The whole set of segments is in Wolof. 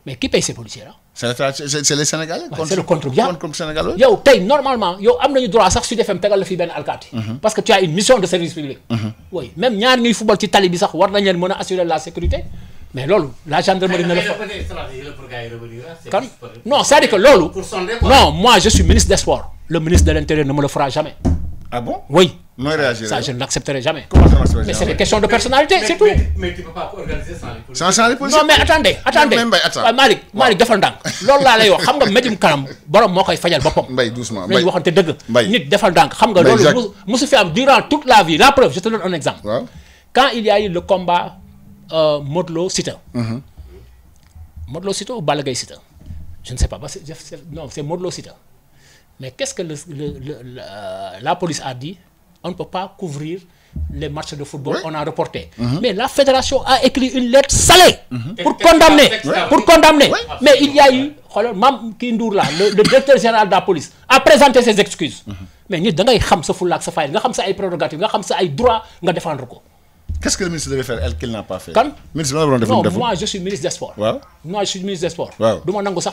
mais qui paye ces policiers là. c'est les Sénégalais. C'est le contribuable contre Sénégalais. yow tey normalement yow am nañu droit sax Sud FM tegal la fii benn alkaati. parce que tu as une mission de service public. oui même ñaar ñuy football ci tali bi sax war nañ leen mën a assurer la sécurité mais loolu la gendarmerie ne le fait. Kan non c'est-à-dire que loolu. non moi je suis ministre des sports le ministre de l'Intérieur ne me le fera jamais. Ah bon? Oui. Nooy réagir Ça je ne l'accepterai jamais. Comment ça n'accepterai Mais c'est jamais? des questions de personnalité c'est tout. Mais tu peux pas organiser sans les policiers. Sans les policiers. Non mais attendez Mais Mbaye attends. waaye Malick defal ndànk loolu laa lay wax xam nga méjum kanam borom moo koy fajal boppam. Mbaye doucement nañu waxante dëgg. Mbaye nit defal ndànk xam nga Mbaye loolu musu fi am durant toute la vie la preuve je te donne un exemple. waaw Quand il y a eu le combat Modou Lo Siteu. Modou Lo Siteu ou Balla Gaye Siteu je ne sais pas non c'est Modou Lo Siteu mais qu'est-ce que la police a dit? On ne peut pas couvrir les matchs de football, on a reporté. Mais la fédération a écrit une lettre salée pour condamner. Mais il y a eu, Mam Kindour là, le directeur général de la police, a présenté ses excuses. Mais nous, nous savons ce foulak, ce faille, nous savons ces prérogatives, nous savons ces droits, nous défendre. Qu'est-ce que le ministre devait faire, elle, qu'il n'a pas fait? Quand? Non, moi je suis ministre des Sports. Wow. Moi je suis ministre des Sports. Wow.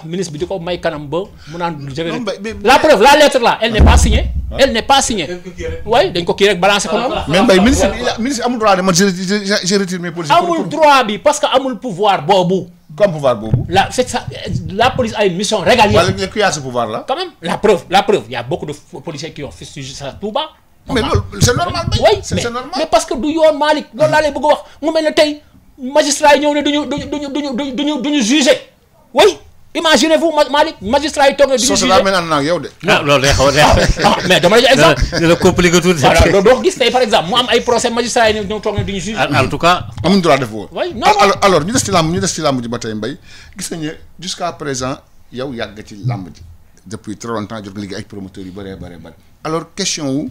Ministre du May Kanamba, la preuve, la lettre là, elle n'est pas signée. Elle n'est pas signée. Oui, donc il faut balancer comme ça. Mais le ministre a le droit de me dire je retire mes policiers. Il a le droit, parce qu'il a le pouvoir. Comme pouvoir bobo. La police a une mission régalienne. Qui a ce pouvoir là? Quand même, la preuve. Il y a beaucoup de policiers qui ont fustigé ça tout bas. Mais c'est normal. Oui, c'est normal. Mais parce que du yoon Malick loolu laa lay bëgg a wax mu mel ne tey magistrat yi ñëw ne duñu juger oui imaginez-vous Malick magistrat yi toog ne duñu juger. soo daa mel ne yow de. loolu day xaw a neex. mais dama la jox exemple. dina compliqué tuuti. voilà doo gis tey par exemple mu am ay procès magistrat yi ñëw toog ne duñu juger. en tout cas. amuñu droit def woo. oui non alors ñu des ci làmb ji ba tey Mbaye gis nañu ne jusqu'à présent yow yàgg ci làmb ji depuis très longtemps jot nga liggéey ak promoteurs yu bëree alors question wu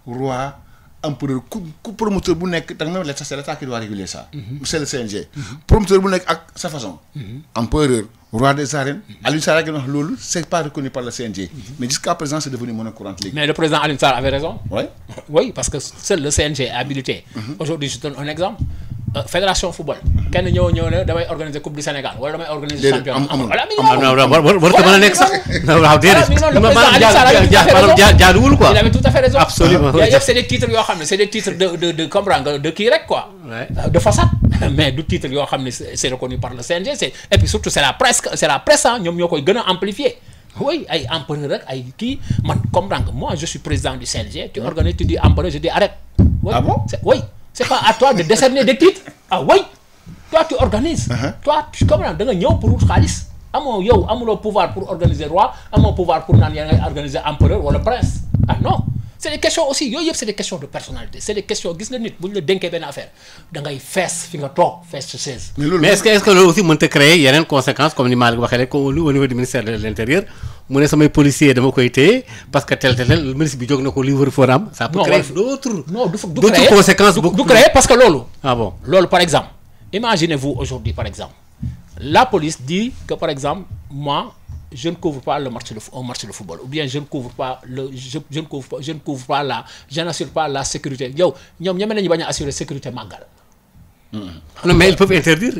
roi empereur ku promoteur bu nekk da nga même c'est l'État qui doit réguler ça. C'est le CNG. Promoteur bu nekk ak sa façon. Empereur roi des arènes. Alioune Sarr ak wax loolu c'est pas reconnu par le CNG. Mais jusqu'à présent c'est devenu monnaie courante léegi. Mais le président Alioune Sarr avait raison. Oui. Oui parce que seul le CNG est habilité. Aujourd'hui je donne un exemple. Fédération football kenn ñëw ne damay organiser coupe du Sénégal wala damay organiser championnat. voilà war ko mën a nekk sax. waaw déedéet jaaduwul quoi. il avait tout à fait raison. Absolument. yëpp c'est des titres yoo xam ne c'est des titres de comprendre de kii rek quoi. de façade. mais du titre yoo xam ne c'est reconnu par le CNG et puis surtout c'est la presse ñoom ñoo koy gën a amplifier. Oui ay empereur rek ay kii man comprendre moi je suis président du CNG tu organises tu dis empereur je dis arrête. Ah bon? Oui. C'est pas à toi de décerner des titres. Ah oui. Toi tu organises. Toi tu comprends da nga ñëw pour wut xaalis. Amuloo pouvoir pour organiser roi, amoo pouvoir pour naan yaa ngay organiser empereur wala prince. Ah non. C'est des questions aussi yooyu yëpp c'est des questions de personnalité. C'est des questions gis nga nit bu ñu la dénkee benn affaire da ngay fees fi nga toog fees sa chaise. Mais est-ce que loolu aussi mënta créer yeneen conséquences comme ni Malick waxee rek au niveau du ministère de l'Intérieur mu ne samay policiers dama koy téye parce que tel ministre bi jóg na ko li wër forum ça peut créer d'autres conséquences beaucoup du créer parce que loolu. Ah bon. Loolu par exemple imaginez-vous aujourd'hui par exemple la police dit que par exemple moi je ne couvre pas un match de football ou bien je ne couvre pas je n'assure pas la sécurité yow ñoom ñeme nañu bañ a assurer sécurité màggal. Non mais ils peuvent interdire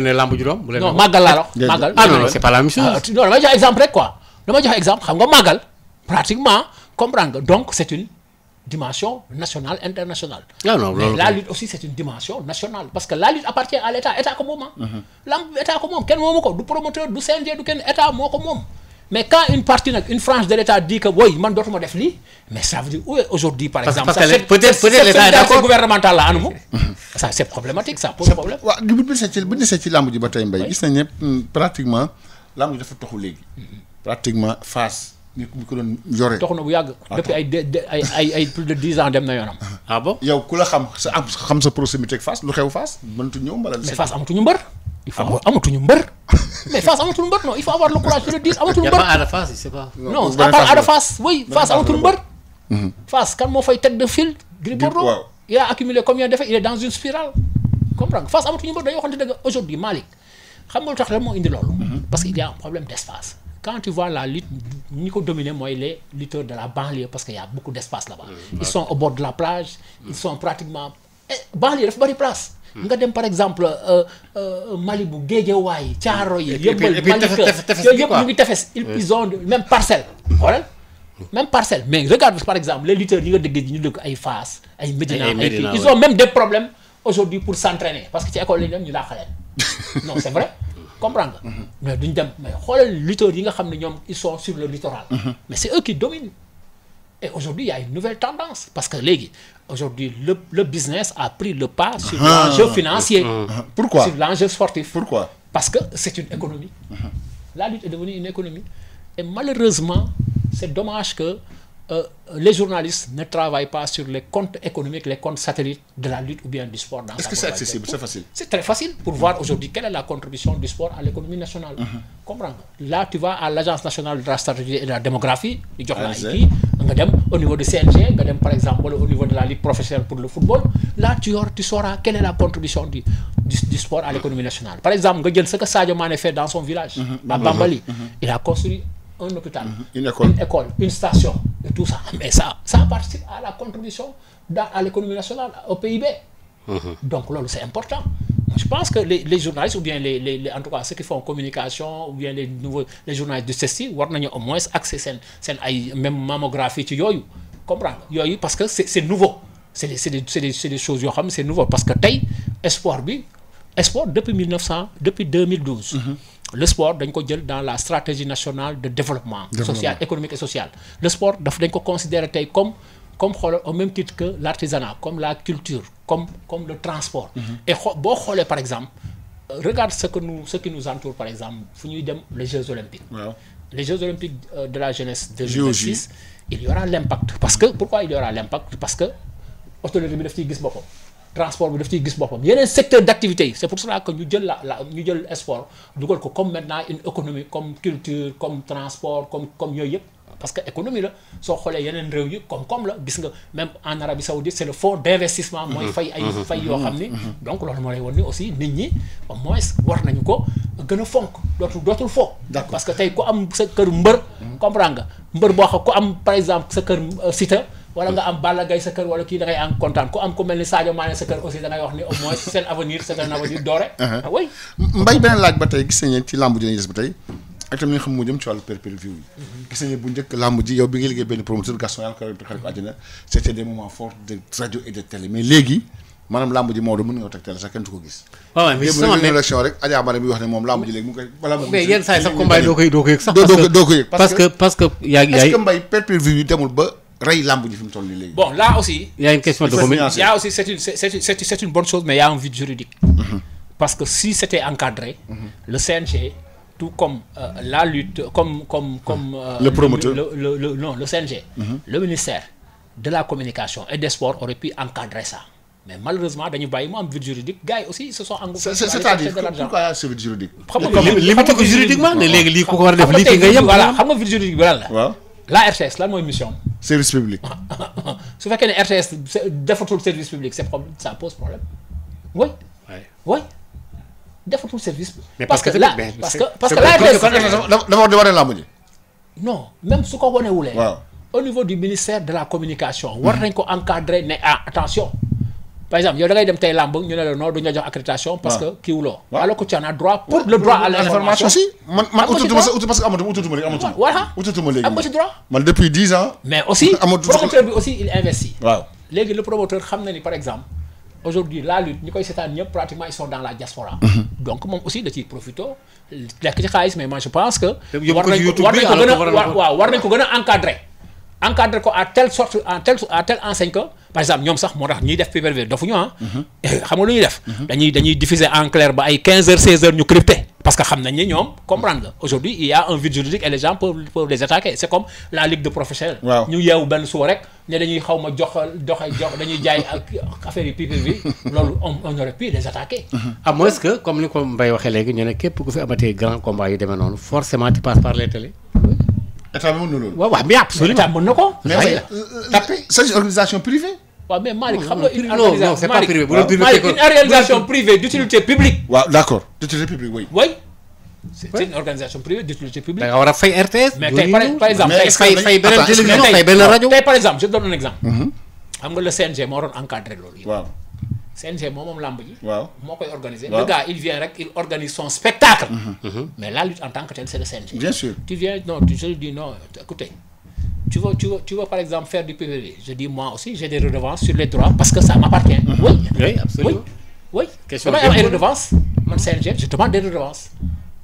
ne lamb ju doom. Non màggal laa wax màggal. Ah non c'est pas la même chose. Non damay jox exemple rek quoi damay jox exemple xam nga màggal pratiquement comprendre nga donc c'est une dimension nationale internationale. Non, mais la lutte aussi c'est une dimension nationale parce que la lutte appartient à l'État ko moom lamb État ko moom kenn moomu ko du promoteur du CNG du kenn État moo ko moom mais quand une partie nag une frange de l'État dit que oui man dootuma def lii mais ça veut dire où est aujourd'hui par exemple parce que peut-être l'État est d'accord gouvernemental la anumu ça c'est problématique ça pose problème. waaw bu ñu desee ci lamb ji ba tey Mbaye gis nañ ne pratiquement lamb ji dafa toxu léegi pratiquement Fass ñu ko doon yore. tox na bu yàgg. depuis ay plus de 10 ans dem na yoonam. Ah bon. yow ku la xam sa proximité ak Fass lu xew Fass mënatu ñëw mbala. mais Fass amatuñu mbër. il faut amatuñu mbër. mais Fass amatul mbër non il faut avoir le courage de le dire amatul mbër. y a pas Ada Fass je sais pas. non à part Ada Fass oui Fass amatul mbër. Fass kan moo fay tête de file. Gris Bordeaux il a accumulé combien de défaites il est dans une spirale. comprendre Fass amatuñu mbër dañoo waxante dëgg aujourd'hui Malick xam nga lu tax lan moo indi loolu. parce que il y a un problème d'espace. Quand tu vois la lutte ñi ko dominer mooy les lutteurs de la banlieue parce que y a beaucoup d'espace là-bas. Ils sont au bord de la plage. Ils sont pratiquement banlieue dafa bari place. nga dem par exemple Malibu Guédiawaye Thiaroye Yeumbeul puis Malika tefes yooyu bi yëpp quoi. ñu ngi tefes ils ont même parcelle xoolal même parcelle mais regarde par exemple les lutteurs yi nga dégg ñu dëkk ay Fass ay Médina Ay ay Médina, ils ouais. ont même des problèmes aujourd'hui pour s'entraîner parce que ci école lañu dem ñu dàq leen non c'est vrai comprendre nga mais duñ dem mais xoolal lutteurs yi nga xam ne ñoom ils sont sur le littoral mais c'est eux qui dominent et aujourd'hui il y a une nouvelle tendance parce que léegi aujourd'hui le business a pris le pas sur l'enjeu financier Pourquoi? sur l'enjeu sportif Pourquoi? parce que c'est une économie la lutte est devenue une économie et malheureusement c'est dommage que les journalistes ne travaillent pas sur les comptes économiques, les comptes satellites de la lutte ou bien du sport dans Est-ce sa que c'est globalité. accessible? C'est facile. C'est très facile pour voir aujourd'hui quelle est la contribution du sport à l'économie nationale. Comprends nga là tu vas à l'Agence nationale de la stratégie et de la démographie ñu jox la ay kii nga dem au niveau de CNG nga dem par exemple wala au niveau de la ligue professionnelle pour le football là tu sauras quelle est la contribution du sport à l'économie nationale. Par exemple nga jël ce que Sadio Mané fait dans son village à Bambali il a construit un hôpital, une école, une station et tout ça. Mais ça participe à la contribution à l'économie nationale, au PIB. Donc là, c'est important. Je pense que les journalistes ou bien en tout cas ceux qui font communication ou bien les journalistes de ceci war nañu au moins accès seen ay même mammographie ci yooyu comprendre yooyu parce que c'est nouveau. C'est des choses yoo xam ne c'est nouveau parce que tey sport depuis 2012. Le sport dañ ko jël dans la stratégie nationale de développement social, économique et social. Le sport dañ ko considérer tey comme xoolal au même titre que l'artisanat, comme la culture, comme le transport. Et boo xoolee par exemple regarde ce qui nous entoure par exemple fu ñuy dem les Jeux olympiques. Wow. Les Jeux olympiques de la jeunesse 2026 il y aura l'impact parce que pourquoi il y aura l'impact parce que hôtellerie bi daf ciy gis boppam. Transport bi daf ciy gis boppam yeneen secteur d'activité yi c'est pour cela que ñu jël ñu jël sport dugal ko comme maintenant une économie comme culture comme transport comme yooyu yëpp parce que économie la soo xoolee yeneen réew yi comme la gis nga même en Arabie Saoudite c'est le fonds d'investissement mooy fay ay fay yoo xam ni donc loolu moo lay won ni aussi nit ñi au moins war nañu ko gën a fonk dootul fo parce que tey ku am sa kër mbër comprendre nga mbër boo xam ku am par exemple sa kër Siteu wala nga am Balla Gaye sa kër wala kii da ngay am kontaan ku am ku mel ni Sadio Mané sa kër aussi da ngay wax ni au moins seen avenir c'est un avenir doré. Oui. Mbaye beneen laaj ba tey gis nañu ci làmb ji lañuy des ba tey ak tamit nga xam moo jëm ci wàllu pay-per-view yi. gis nañu bu njëkk làmb ji yow bi nga liggéey benn promoteur Gaston yàlla xarit ko àddina c'était des moments forts de radio et de télé mais léegi maanaam làmb ji Maodo mën nga teg télé sax kenn du ko gis. waaw mais justement mais élection rek Adja Mane bi wax ne moom làmb ji léegi mu koy. balaa mais yenn saa yi sax combat doo ko yëg sax. doo ko yëg parce que yaay est-ce que Mbaye pay-per-view yi demul ba rey làmb ji fi mu toll nii léegi. Bon là aussi. Il y a une question de il y a aussi c'est une bonne chose mais il y a un vide juridique. Parce que si c'était encadré. Le CNG tout comme la lutte comme le promoteur le CNG. Le ministère de la communication et des sports aurait pu encadrer ça mais malheureusement dañu bàyyi mu am vide juridique gars yi aussi se sont engouffrés. c'est-à-dire pourquoi y a ce vide juridique. xam nga limité ko juridiquement ne léegi lii ku ko war a def lii fi nga yem. voilà xam nga vide juridique bi lan la. waaw la RTS lan mooy mission. service public. su fekkee ne RTS defatul service public ça pose problème oui. oui defatul service. mais parce que la parce que la RTS dafa war di wane làmb ji. non même su ko wanewulee. waaw au niveau du ministère de la communication. war nañ ko encadrer ne attention. par exemple yow da ngay dem tey làmb ñu ne la non duñu la jox accréditation. parce que kiiwuloo. alors que tu en as droit pour le droit à l'information. si man ututuma sa parce que ututuma léegi voilà ututuma léegi am nga ci droit. man depuis 10 ans. mais aussi promoteur bi aussi il investit. waaw léegi le promoteur xam na ni par exemple aujourd'hui la lutte ñi koy seetaan ñëpp pratiquement ils sont dans la diaspora. donc moom aussi da ciy profito lekk ci xaalis mais moi je pense que. war nañ ko gën a encadrer ko à telle sorte à telle enseigne que par exemple ñoom sax moo tax ñiy def pay-per-view dofuñu xam nga lu ñuy def. dañuy diffuser en clair ba ay 15h 16h ñu crypté. parce que xam nañ ni ñoom comprendre nga aujourd'hui il y a un vide juridique et les gens peuvent les attaquer c'est comme la ligue de professionnels. waaw ñu yeewu benn suba rek ne dañuy xaw ma jox dañuy jaay ak affaire yi pay-per-view loolu on aurait pu les attaquer. à moins que comme ni ko Mbaye waxee léegi ñu ne képp ku fi amatee grand combat yu demee noonu forcément tu passes par les télé. état bi mën na loolu. waaw mais absolument état mën na ko. mais c'est une organisation privée. waaw mais Malick xam nga une non c'est pas privé bu doon privé Malick une organisation privée d'utilité publique. waaw d'accord d'utilité publique oui. oui c'est une organisation privée d'utilité publique. da nga war a fay RTS. mais tey par exemple fay beneen télévision fay beneen rajo. tey par exemple je donne un exemple. xam nga le CNG moo doon encadré loolu. waaw CNG moom làmb ji. waaw moo koy organiser. waaw le gars il vient rek il organise son spectacle. mais la lutte en tant que telle c'est le CNG. bien sûr. tu viens non je dis non écoutez tu veux par exemple faire du PVV je dis moi aussi j'ai des redevances sur les droits parce que ça m'appartient. oui absolument. oui question damay am ay redevances man CNG je demande des redevances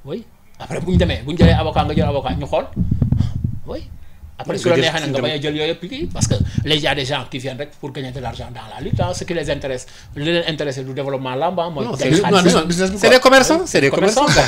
oui après bu ñu jëlee avocat nga jël avocat ñu xool oui. après su la neexee nag nga bañ a jël yooyu yëpp kii parce que les y a des gens qui viennent rek pour gagner de l'argent dans la lutte ce qui les intéresse li leen intéresse du développement làmb mooy. c'est des commerçants